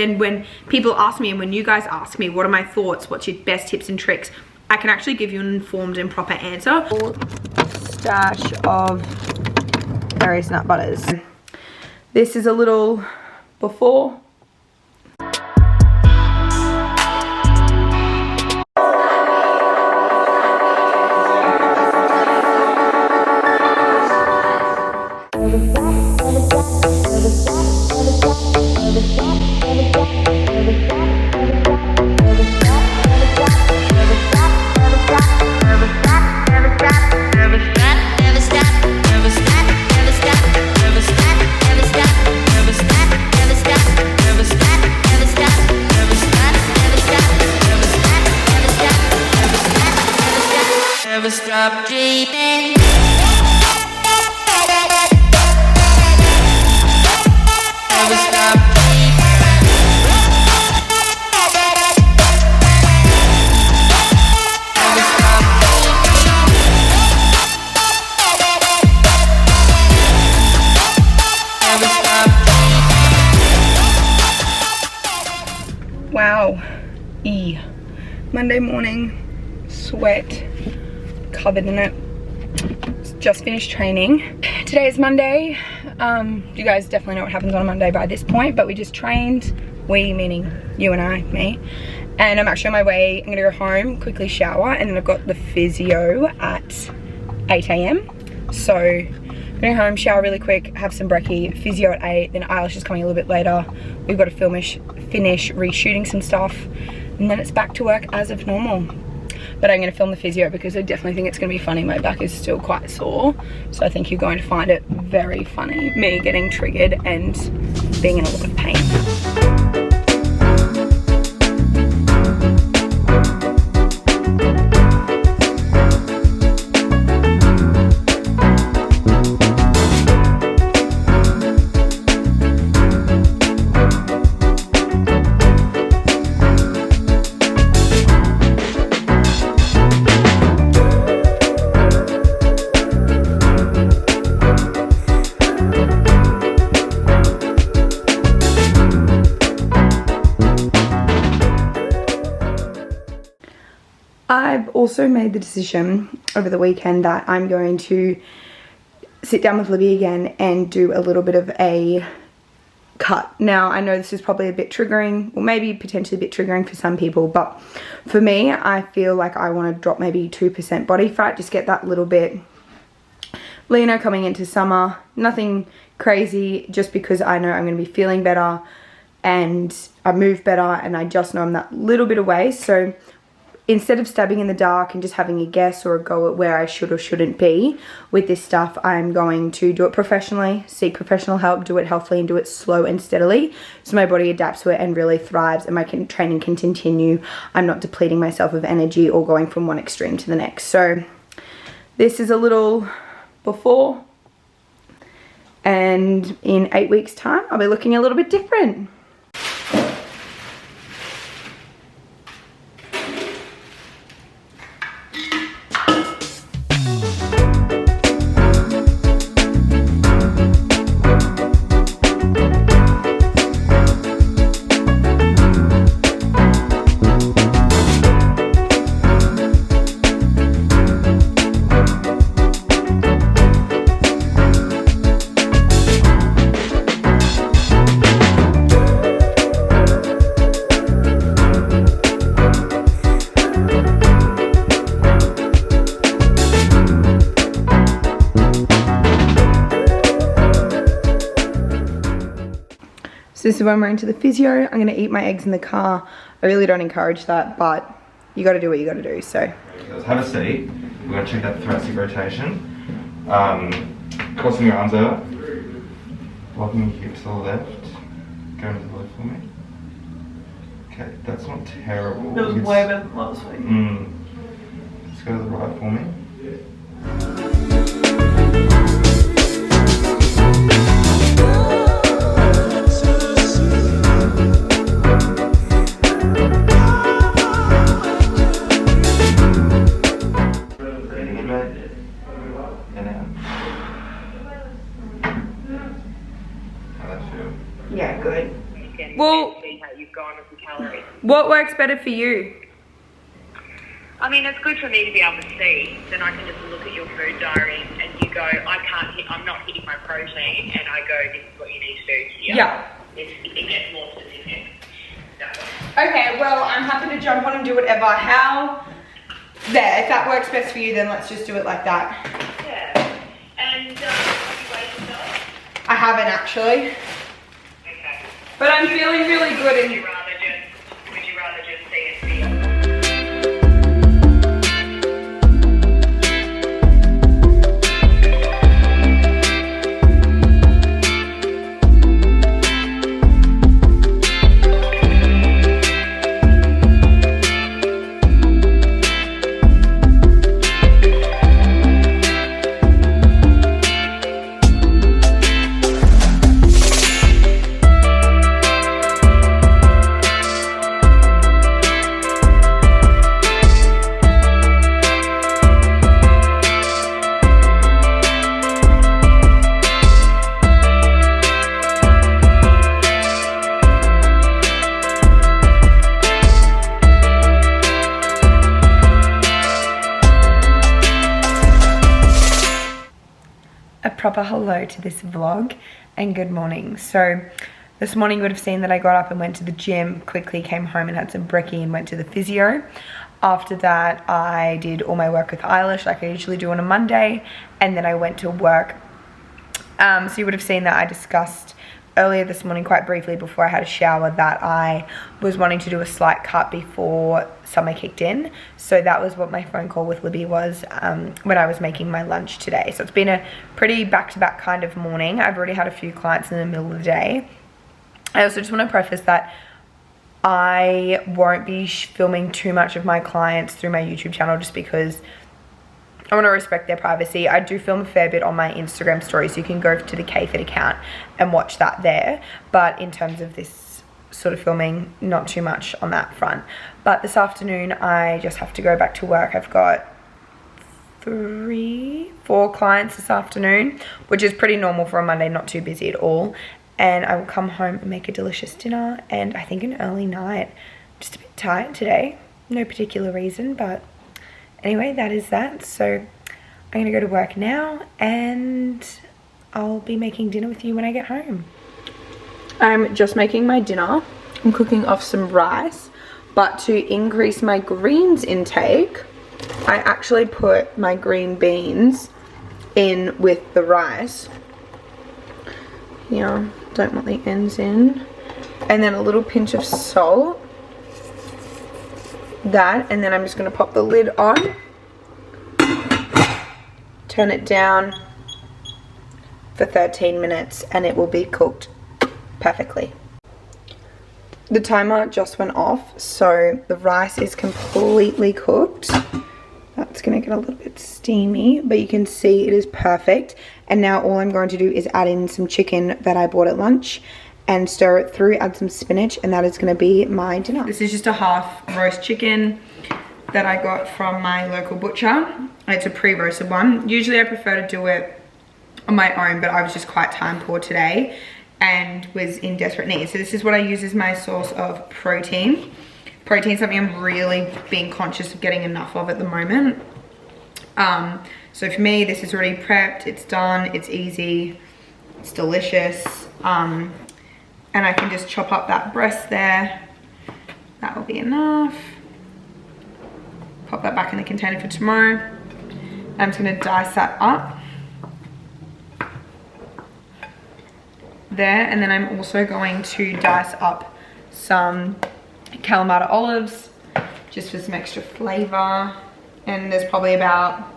And when people ask me, and when you guys ask me, what are my thoughts, what's your best tips and tricks, I can actually give you an informed and proper answer. Stash of various nut butters. This is a little before. Stop dreaming. Never stop dreaming. Never stop dreaming. Never stop dreaming. Wow. Monday morning, sweat. Covered in it. Just finished training. Today is Monday. You guys definitely know what happens on a Monday by this point, but we just trained. We meaning you and I, me. And I'm actually on my way. I'm gonna go home, quickly shower, and then I've got the physio at 8 AM. So I'm gonna go home, shower really quick, have some brekkie, physio at 8, then Eilish is coming a little bit later. We've got to finish reshooting some stuff, and then it's back to work as of normal. But I'm going to film the physio because I definitely think it's going to be funny. My back is still quite sore, so I think you're going to find it very funny, me getting triggered and being in a lot of pain. I've also made the decision over the weekend that I'm going to sit down with Libby again and do a little bit of a cut. Now, I know this is probably a bit triggering, or maybe potentially a bit triggering for some people, but for me, I feel like I want to drop maybe 2% body fat, just get that little bit leaner coming into summer. Nothing crazy, just because I know I'm going to be feeling better and I move better, and I just know I'm that little bit away. So instead of stabbing in the dark and just having a guess or a go at where I should or shouldn't be with this stuff, I'm going to do it professionally, seek professional help, do it healthily, and do it slow and steadily so my body adapts to it and really thrives, and my training can continue. I'm not depleting myself of energy or going from one extreme to the next. So this is a little before, and in 8 weeks time I'll be looking a little bit different. So this is what I'm wearing to the physio. I'm going to eat my eggs in the car. I really don't encourage that, but you got to do what you got to do. So have a seat. We're going to check that thoracic rotation. Crossing your arms over. Locking your hip to the left. Going to the left for me. Okay, that's not terrible. That was way better than last week. Let's go to the right for me. yeah, good. Well, see how you've gone with your calories. What works better for you? I mean, it's good for me to be able to see. Then I can just look at your food diary and you go, I'm not hitting my protein, and I go, this is what you need to do here. Yeah. It gets more specific. Okay, well, I'm happy to jump on and do whatever. There, if that works best for you, then let's just do it like that. Yeah. And have you weighed yourself? I haven't actually. Okay. But I'm feeling really good Would and you rather just see and feel? proper hello to this vlog and good morning. So this morning you would have seen that I got up and went to the gym, quickly came home and had some brekkie and went to the physio. After that I did all my work with Eilish like I usually do on a Monday, and then I went to work. So you would have seen that I discussed earlier this morning quite briefly before I had a shower that I was wanting to do a slight cut before summer kicked in. So that was what my phone call with Libby was when I was making my lunch today. So it's been a pretty back-to-back kind of morning. I've already had a few clients in the middle of the day. I also just want to preface that I won't be filming too much of my clients through my YouTube channel just because I want to respect their privacy. I do film a fair bit on my Instagram story, so you can go to the KFit account and watch that there. But in terms of this sort of filming, not too much on that front. But this afternoon, I just have to go back to work. I've got 4 clients this afternoon, which is pretty normal for a Monday, not too busy at all. And I will come home and make a delicious dinner and I think an early night. Just a bit tired today, no particular reason, but anyway, that is that. So I'm gonna go to work now and I'll be making dinner with you when I get home. I'm just making my dinner. I'm cooking off some rice, but to increase my greens intake, I actually put my green beans in with the rice. Yeah, don't want the ends in. And then a little pinch of salt. That, and then I'm just going to pop the lid on, turn it down for 13 minutes and it will be cooked perfectly. The timer just went off, so the rice is completely cooked. That's going to get a little bit steamy, but you can see it is perfect. And now all I'm going to do is add in some chicken that I bought at lunch and stir it through, add some spinach, and that is gonna be my dinner. This is just a half roast chicken that I got from my local butcher. It's a pre-roasted one. Usually I prefer to do it on my own, but I was just quite time poor today and was in desperate need. So this is what I use as my source of protein. Protein is something I'm really being conscious of getting enough of at the moment. So for me, this is already prepped, it's done, it's easy, it's delicious. And I can just chop up that breast there. That will be enough. Pop that back in the container for tomorrow. I'm just gonna dice that up. There, and then I'm also going to dice up some Kalamata olives, just for some extra flavor. And there's probably about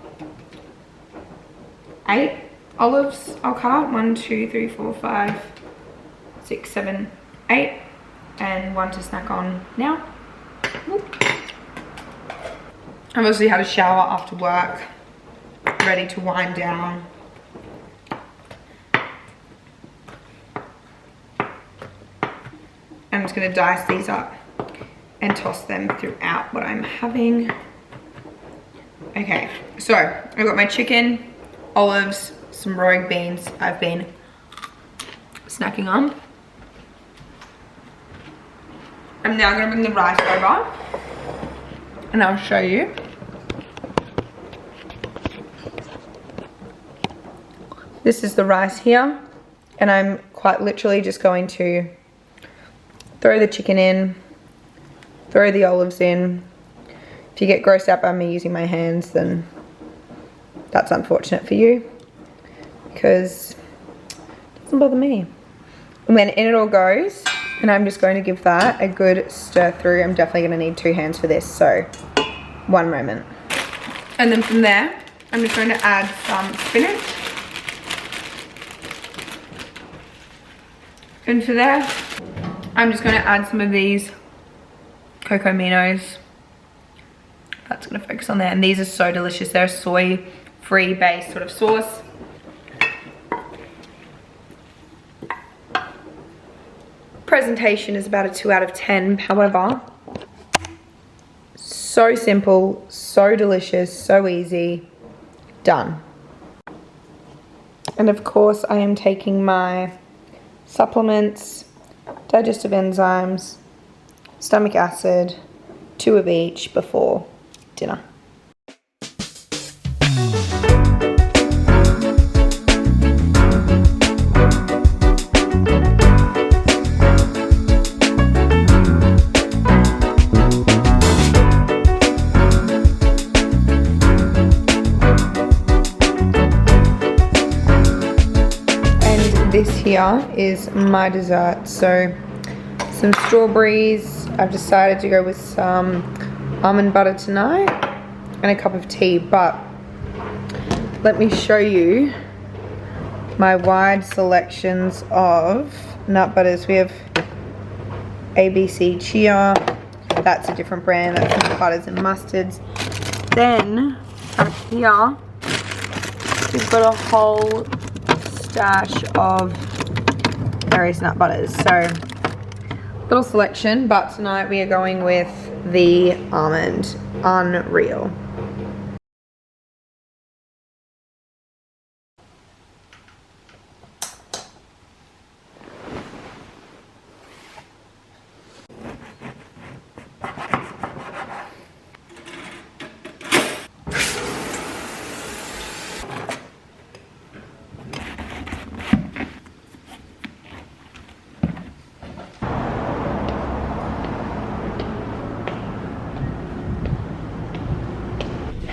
8 olives I'll cut up. 1, 2, 3, 4, 5, 6, 7, 8, and 1 to snack on now. I've obviously had a shower after work, ready to wind down. I'm just gonna dice these up and toss them throughout what I'm having. Okay, so I've got my chicken, olives, some rogue beans I've been snacking on. I'm now going to bring the rice over and I'll show you. This is the rice here, and I'm quite literally just going to throw the chicken in, throw the olives in. If you get grossed out by me using my hands, then that's unfortunate for you, because it doesn't bother me. And then in it all goes, and I'm just going to give that a good stir through. I'm definitely going to need 2 hands for this, so one moment. And then from there, I'm just going to add some spinach. And for there, I'm just going to add some of these cocoa minos. That's going to focus on there. And these are so delicious. They're a soy-free based sort of sauce. Presentation is about a 2 out of 10. However, so simple, so delicious, so easy. Done. And of course, I am taking my supplements, digestive enzymes, stomach acid, 2 of each before dinner. This here is my dessert. So some strawberries. I've decided to go with some almond butter tonight and a cup of tea, but let me show you my wide selections of nut butters. We have ABC Chia, that's a different brand, that's some butters and mustards. Then up here we've got a whole stash of various nut butters, so little selection, but tonight we are going with the almond. Unreal.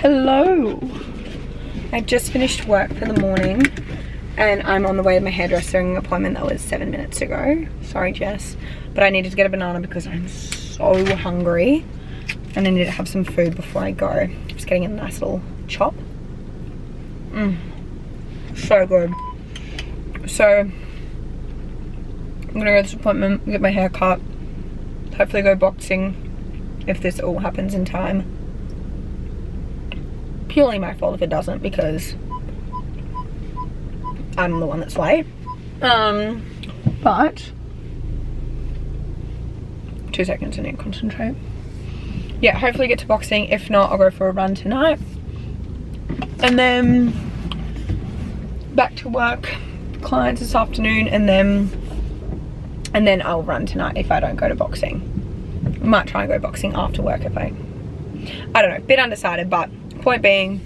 Hello! I just finished work for the morning and I'm on the way to my hairdressing appointment that was 7 minutes ago. Sorry, Jess, but I needed to get a banana because I'm so hungry and I need to have some food before I go. Just getting a nice little chop. So good. So I'm gonna go to this appointment, get my hair cut, hopefully go boxing if this all happens in time. Purely my fault if it doesn't, because I'm the one that's late. But 2 seconds, I need to concentrate. Yeah, hopefully get to boxing. If not, I'll go for a run tonight. And then back to work, clients this afternoon, and then I'll run tonight if I don't go to boxing. I might try and go boxing after work if I don't know, bit undecided, but point being,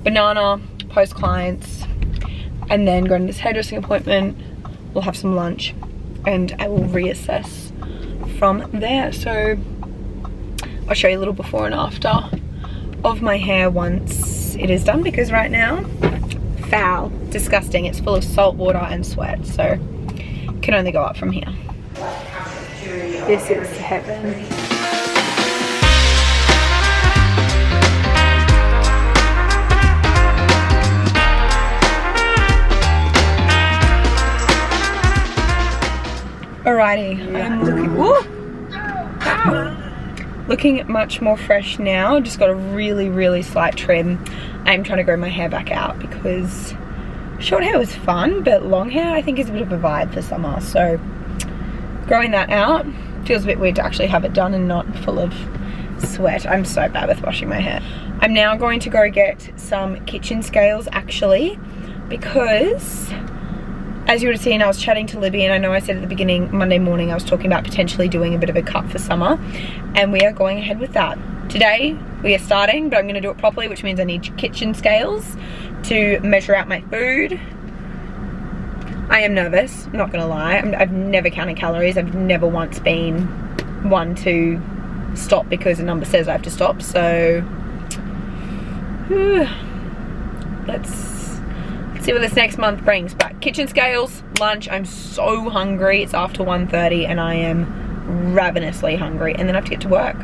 banana, post clients, and then go to this hairdressing appointment. We'll have some lunch and I will reassess from there. So I'll show you a little before and after of my hair once it is done, because right now, foul, disgusting. It's full of salt water and sweat, so can only go up from here. This is heaven. Alrighty, I'm looking much more fresh now. Just got a really slight trim. I'm trying to grow my hair back out because short hair was fun, but long hair I think is a bit of a vibe for summer. So growing that out, feels a bit weird to actually have it done and not full of sweat. I'm so bad with washing my hair. I'm now going to go get some kitchen scales actually, because as you would have seen, I was chatting to Libby, and I know I said at the beginning, Monday morning, I was talking about potentially doing a bit of a cut for summer, and we are going ahead with that. Today, we are starting, but I'm going to do it properly, which means I need kitchen scales to measure out my food. I am nervous, not going to lie. I've never counted calories. I've never once been one to stop because a number says I have to stop, so let's see what this next month brings. But kitchen scales, lunch, I'm so hungry. It's after 1:30 and I am ravenously hungry, and then I have to get to work.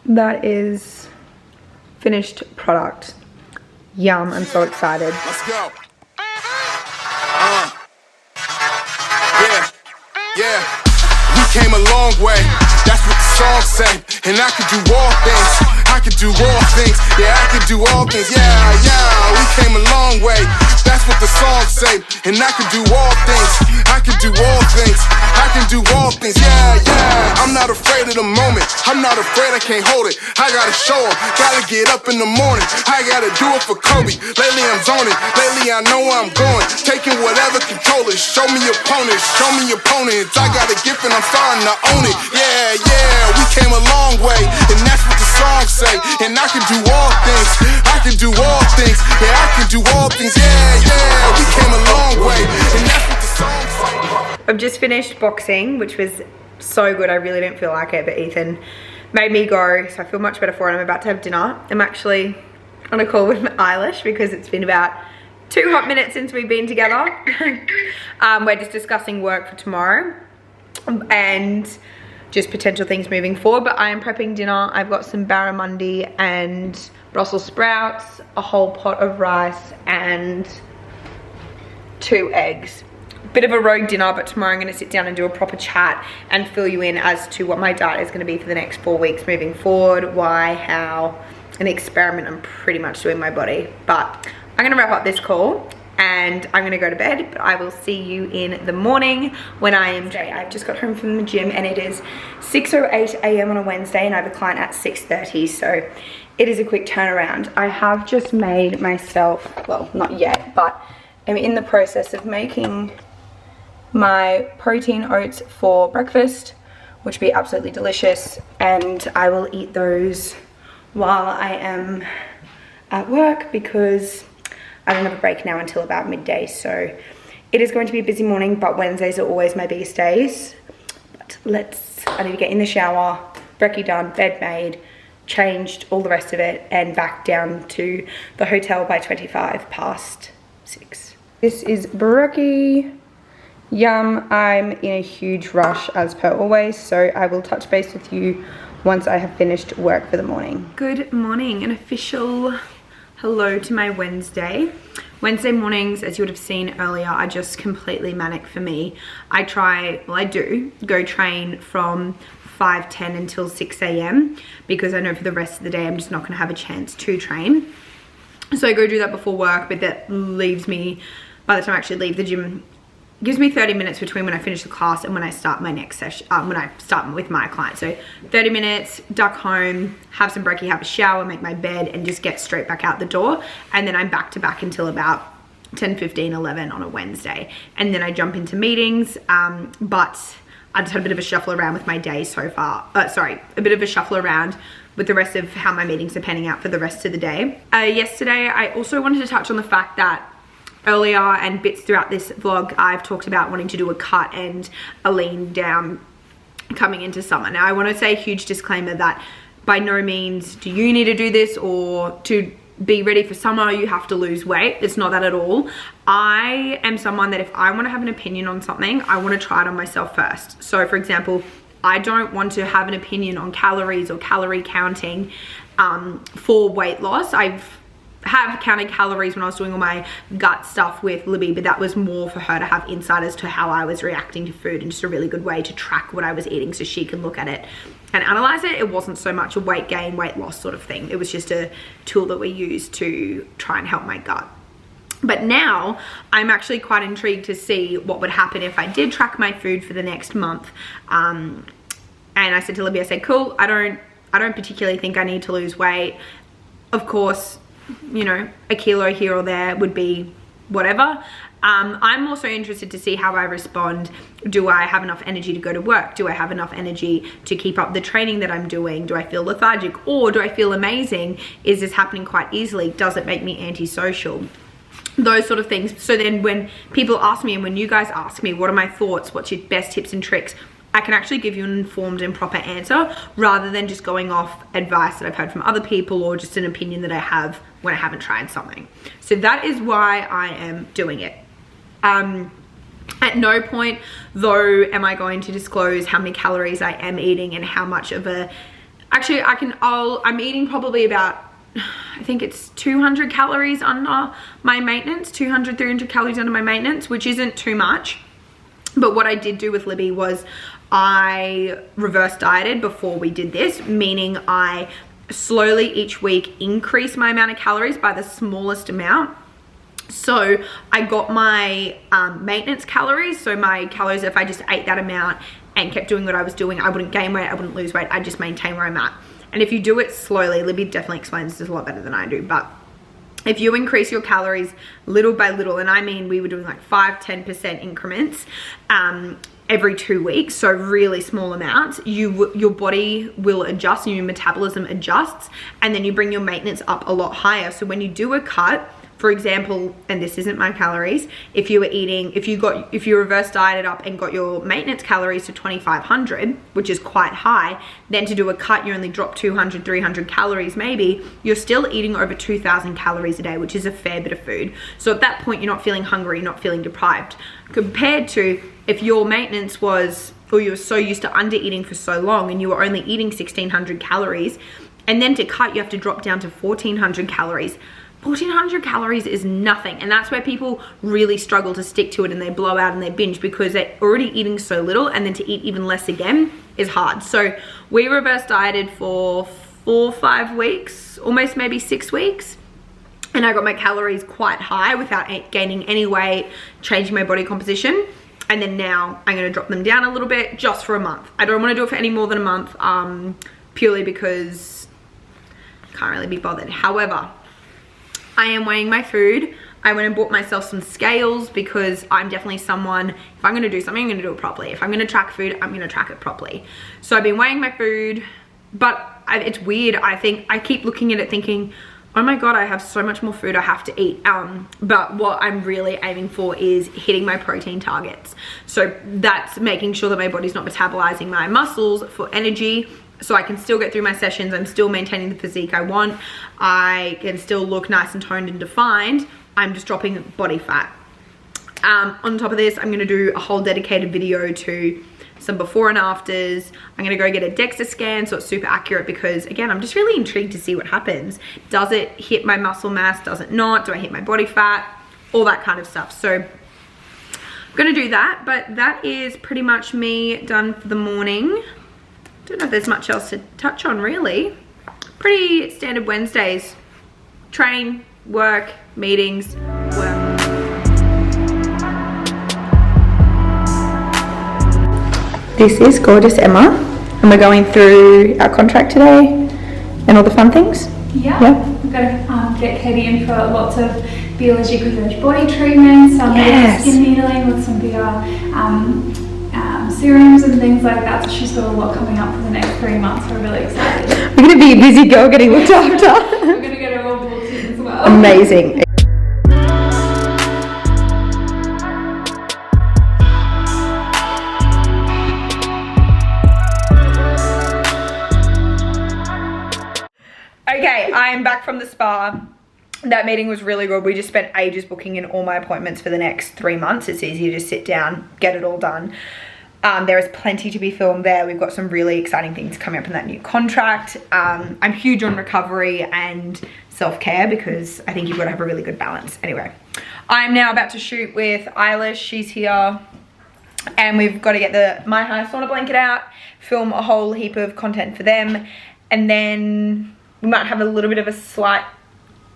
That is finished product. Yum, I'm so excited. Let's go. Yeah. We came a long way. That's what the song say. And I could do all things. I could do all things. Yeah, I could do all things. Yeah. We came a long way. That's what the song say. And I could do all things. I could do all things. I can do all things. Yeah. I'm not afraid of the moment. I'm not afraid I can't hold it. I gotta show 'em. Gotta get up in the morning. I gotta do it for Kobe. Lately I'm zoning. Lately I know where I'm going. Taking whatever control is. Show me opponents. Show me opponents. I got a gift and I'm starting to own it. Yeah. We came a long way. And that's what the song say. And I can do all things. I can do all things. Yeah, I can do all things. Yeah. We came a long way. And that's what the song say. I've just finished boxing, which was so good. I really didn't feel like it, but Ethan made me go, so I feel much better for it. I'm about to have dinner. I'm actually on a call with Eilish because it's been about 2 hot minutes since we've been together. We're just discussing work for tomorrow and just potential things moving forward, but I am prepping dinner. I've got some barramundi and Brussels sprouts, a whole pot of rice, and 2 eggs. Bit of a rogue dinner, but tomorrow I'm going to sit down and do a proper chat and fill you in as to what my diet is going to be for the next 4 weeks moving forward, why, how, an experiment I'm pretty much doing my body. But I'm going to wrap up this call and I'm going to go to bed, but I will see you in the morning when I am ready. I've just got home from the gym and it is 6:08 a.m. on a Wednesday and I have a client at 6:30, so it is a quick turnaround. I have just made myself, well, not yet, but I'm in the process of making my protein oats for breakfast, which will be absolutely delicious, and I will eat those while I am at work because I don't have a break now until about midday. So it is going to be a busy morning, but Wednesdays are always my biggest days. But I need to get in the shower, brekkie done, bed made, changed, all the rest of it, and back down to the hotel by 6:25. This is brekkie. Yum. I'm in a huge rush as per always, so I will touch base with you once I have finished work for the morning. Good morning, an official hello to my Wednesday. Wednesday mornings, as you would have seen earlier, are just completely manic for me. I do go train from 5:10 until 6 a.m. because I know for the rest of the day I'm just not going to have a chance to train. So I go do that before work, but that leaves me, by the time I actually leave the gym, gives me 30 minutes between when I finish the class and when I start my next session, when I start with my client. So 30 minutes, duck home, have some brekkie, have a shower, make my bed, and just get straight back out the door. And then I'm back to back until about 10:15, 11 on a Wednesday. And then I jump into meetings, but I just had a bit of a shuffle around with my day so far. A bit of a shuffle around with the rest of how my meetings are panning out for the rest of the day. Yesterday, I also wanted to touch on the fact that earlier and bits throughout this vlog, I've talked about wanting to do a cut and a lean down coming into summer. Now, I want to say a huge disclaimer that by no means do you need to do this, or to be ready for summer you have to lose weight. It's not that at all. I am someone that if I want to have an opinion on something, I want to try it on myself first. So for example, I don't want to have an opinion on calories or calorie counting for weight loss. I've have counted calories when I was doing all my gut stuff with Libby, but that was more for her to have insight as to how I was reacting to food, and just a really good way to track what I was eating so she can look at it and analyze it. It wasn't so much a weight gain, weight loss sort of thing. It was just a tool that we used to try and help my gut. But now I'm actually quite intrigued to see what would happen if I did track my food for the next month. And I said to Libby, I said, cool, I don't particularly think I need to lose weight. Of course, you know, a kilo here or there would be whatever. I'm also interested to see how I respond. Do I have enough energy to go to work? Do I have enough energy to keep up the training that I'm doing? Do I feel lethargic, or do I feel amazing? Is this happening quite easily? Does it make me antisocial? Those sort of things. So then when people ask me, and when you guys ask me, what are my thoughts? What's your best tips and tricks? I can actually give you an informed and proper answer, rather than just going off advice that I've heard from other people, or just an opinion that I have when I haven't tried something. So that is why I am doing it. At no point though am I going to disclose how many calories I am eating and how much of a, actually I'm eating probably about, I think it's 200 calories under my maintenance, 200, 300 calories under my maintenance, which isn't too much. But what I did do with Libby was I reverse dieted before we did this, meaning I slowly each week increase my amount of calories by the smallest amount. So I got my maintenance calories, so my calories, if I just ate that amount and kept doing what I was doing, I wouldn't gain weight, I wouldn't lose weight, I'd just maintain where I'm at. And if you do it slowly, Libby definitely explains this a lot better than I do, but if you increase your calories little by little, and I mean we were doing like 5-10% increments every 2 weeks, so really small amounts, your body will adjust and your metabolism adjusts, and then you bring your maintenance up a lot higher. So when you do a cut, for example, and this isn't my calories, if you reverse dieted up and got your maintenance calories to 2,500, which is quite high, then to do a cut you only drop 200, 300 calories maybe, you're still eating over 2,000 calories a day, which is a fair bit of food. So at that point you're not feeling hungry, you're not feeling deprived, compared to if your maintenance was, or you were so used to under eating for so long and you were only eating 1,600 calories, and then to cut you have to drop down to 1,400 calories. 1,400 calories is nothing, and that's where people really struggle to stick to it, and they blow out and they binge because they're already eating so little, and then to eat even less again is hard. So we reverse dieted for 4 or 5 weeks, almost maybe 6 weeks, and I got my calories quite high without gaining any weight, changing my body composition. And then now I'm going to drop them down a little bit just for a month. I don't want to do it for any more than a month, purely because I can't really be bothered. However, I am weighing my food. I went and bought myself some scales because I'm definitely someone, if I'm going to do something, I'm going to do it properly. If I'm going to track food, I'm going to track it properly. So I've been weighing my food, but it's weird. I think I keep looking at it thinking, oh my God, I have so much more food I have to eat. But what I'm really aiming for is hitting my protein targets. So that's making sure that my body's not metabolizing my muscles for energy, so I can still get through my sessions. I'm still maintaining the physique I want. I can still look nice and toned and defined. I'm just dropping body fat. On top of this, I'm gonna do a whole dedicated video to some before and afters. I'm gonna go get a DEXA scan so it's super accurate, because again, I'm just really intrigued to see what happens. Does it hit my muscle mass? Does it not? Do I hit my body fat? All that kind of stuff. So I'm gonna do that, but that is pretty much me done for the morning. Don't know if there's much else to touch on really. Pretty standard Wednesdays. Train, work, meetings, work. This is gorgeous Emma, and we're going through our contract today and all the fun things. Yeah. We've got to get Katie in for lots of biologic research body treatments, skin needling with some bigger serums and things like that. So she's got a lot coming up for the next 3 months. We're really excited. We're going to be a busy girl getting looked after. We're going to get her all booked in as well. Amazing. Okay, I'm back from the spa. That meeting was really good. We just spent ages booking in all my appointments for the next 3 months. It's easier to sit down, get it all done. There is plenty to be filmed there. We've got some really exciting things coming up in that new contract. I'm huge on recovery and self-care because I think you've got to have a really good balance. Anyway, I'm now about to shoot with Eilish. She's here. And we've got to get the My High sauna blanket out, film a whole heap of content for them. And then we might have a little bit of a slight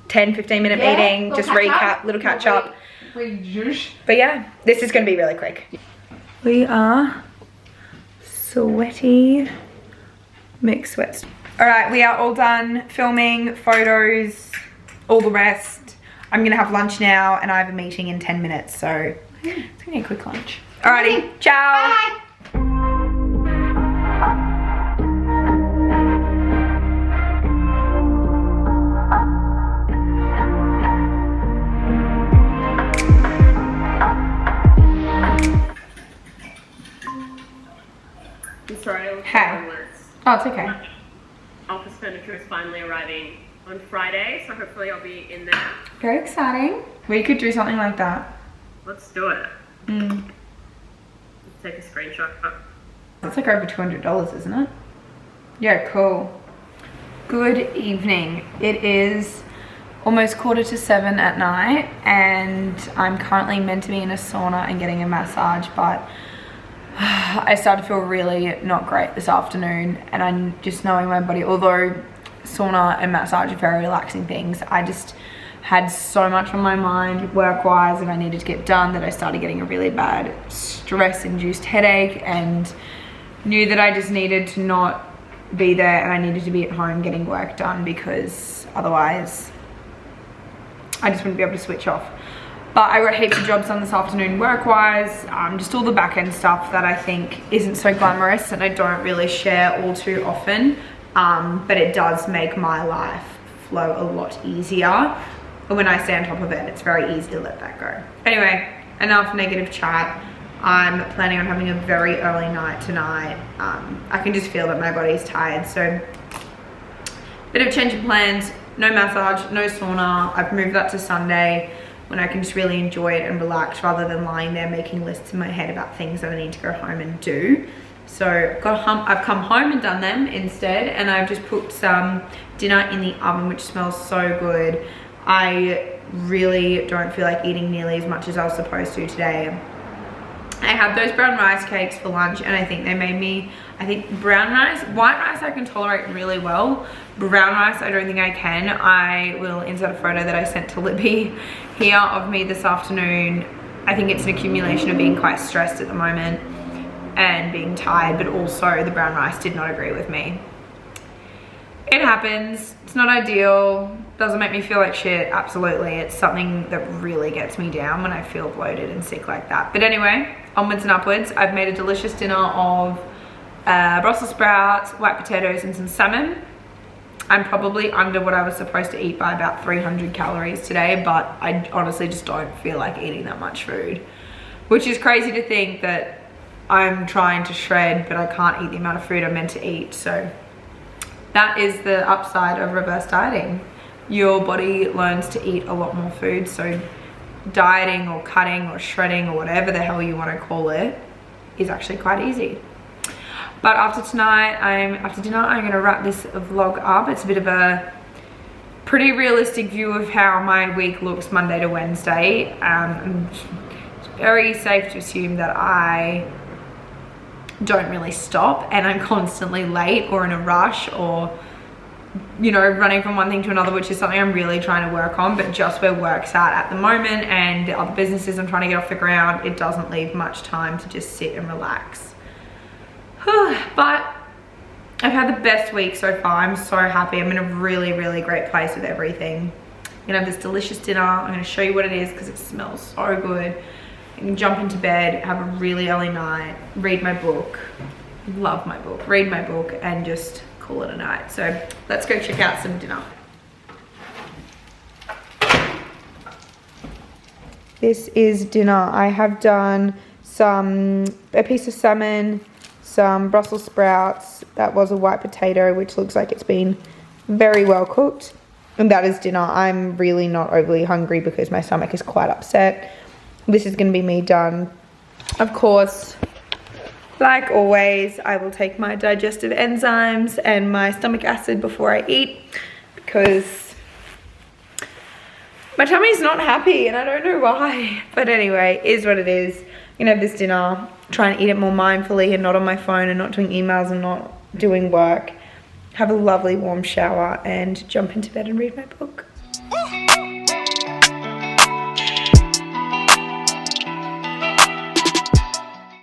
10-15 minute meeting, just recap, little catch up. But yeah, this is going to be really quick. We are sweaty, mixed sweats. All right, we are all done filming, photos, all the rest. I'm going to have lunch now and I have a meeting in 10 minutes, so it's going to be a quick lunch. Alrighty, ciao. Bye. I'm sorry, I was Hey. Oh, it's okay. Office furniture is finally arriving on Friday, so hopefully I'll be in there. Very exciting. We could do something like that. Let's do it. Mm. Let's take a screenshot. That's like over $200, isn't it? Yeah, cool. Good evening. It is almost 6:45 at night and I'm currently meant to be in a sauna and getting a massage, but I started to feel really not great this afternoon, and I'm just knowing my body, although sauna and massage are very relaxing things, I just had so much on my mind work-wise and I needed to get done that I started getting a really bad stress-induced headache and knew that I just needed to not be there and I needed to be at home getting work done because otherwise I just wouldn't be able to switch off. But I got heaps of jobs done this afternoon work-wise, just all the back-end stuff that I think isn't so glamorous and I don't really share all too often, but it does make my life flow a lot easier. When I stay on top of it, it's very easy to let that go. Anyway, enough negative chat. I'm planning on having a very early night tonight. I can just feel that my body's tired, so bit of change of plans. No massage, no sauna. I've moved that to Sunday when I can just really enjoy it and relax rather than lying there making lists in my head about things that I need to go home and do. So I've come home and done them instead, and I've just put some dinner in the oven, which smells so good. I really don't feel like eating nearly as much as I was supposed to today. I had those brown rice cakes for lunch and I think they made me, brown rice, white rice I can tolerate really well. Brown rice I don't think I can. I will insert a photo that I sent to Libby here of me this afternoon. I think it's an accumulation of being quite stressed at the moment and being tired, but also the brown rice did not agree with me. It happens, it's not ideal, doesn't make me feel like shit, absolutely. It's something that really gets me down when I feel bloated and sick like that. But anyway, onwards and upwards. I've made a delicious dinner of Brussels sprouts, white potatoes and some salmon. I'm probably under what I was supposed to eat by about 300 calories today, but I honestly just don't feel like eating that much food. Which is crazy to think that I'm trying to shred, but I can't eat the amount of food I'm meant to eat, so that is the upside of reverse dieting. Your body learns to eat a lot more food, so dieting or cutting or shredding or whatever the hell you want to call it is actually quite easy. But after tonight, after dinner, I'm going to wrap this vlog up. It's a bit of a pretty realistic view of how my week looks Monday to Wednesday. It's very safe to assume that I don't really stop and I'm constantly late or in a rush or, you know, running from one thing to another, which is something I'm really trying to work on. But just where work's at the moment and the other businesses I'm trying to get off the ground, it doesn't leave much time to just sit and relax. But I've had the best week so far. I'm so happy. I'm in a really, really great place with everything. I'm gonna have this delicious dinner. I'm gonna show you what it is because it smells so good. I can jump into bed, have a really early night, read my book, love my book, read my book and just call it a night. So let's go check out some dinner. This is dinner. I have done a piece of salmon, some Brussels sprouts, that was a white potato which looks like it's been very well cooked, and that is dinner. I'm really not overly hungry because my stomach is quite upset. This is going to be me done. Of course, like always, I will take my digestive enzymes and my stomach acid before I eat because my tummy's not happy and I don't know why. But anyway, is what it is. I'm gonna have this dinner, try and eat it more mindfully and not on my phone and not doing emails and not doing work. Have a lovely warm shower and jump into bed and read my book.